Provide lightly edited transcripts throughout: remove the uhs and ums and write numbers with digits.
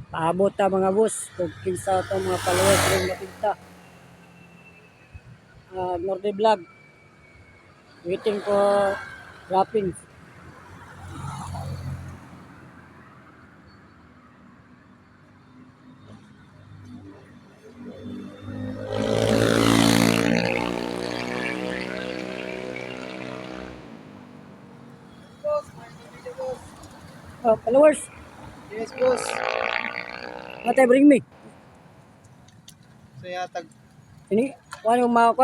Paabot ta mga boss. Kung kinsa itong mga followers rin matinta. Norte Vlog. Waiting for wrappings. Followers. Yes, boss. Matay bring me. So yatag Ini, kuha yung mga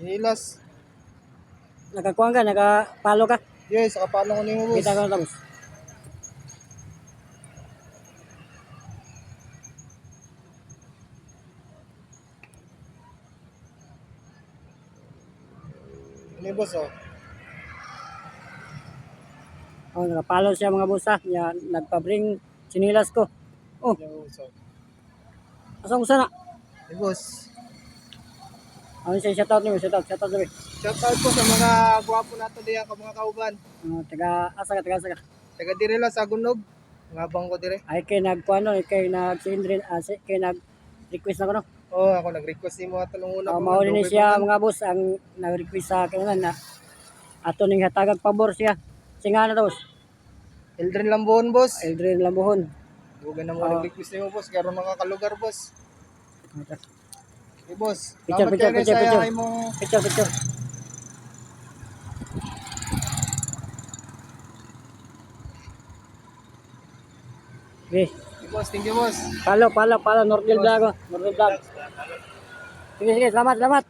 hinilas. nakakuha ka, nakapalo ka. Yes, nakapalo ko nimo, boss. Kita ko na tapos. Ini, boss, oh. Oh, nakapalo siya mga boss ha. Nagpa-bring sinilas ko. Oh, Ini, boss, oh. asang usa na? Ini, boss. Ano siya, shoutout niyo, shoutout niyo. Shout out po sa mga gwapo nato diya ka mga kauban. Taga asa ka. Taga dire lang sa Gunog. Nga bang ko dire. Ay kay nagkuano, kay nag-send rin, kay nag-request na ko no. Oh, ako nag-request nimo ato nung una. Mauli ni siya mga boss ang nag-request sa akin na ato ning hatagag pabor siya. Singa na tapos. Eldrin Lambon, boss. Eldrin Lambuhon. Buga na mo nag-request nimo, boss. Karon makakalugar, boss. Boss. Picture. Imong Picture. Okay. boss, thank you, boss. Palo, Northville Vlog. Northville Vlog. Sige, salamat.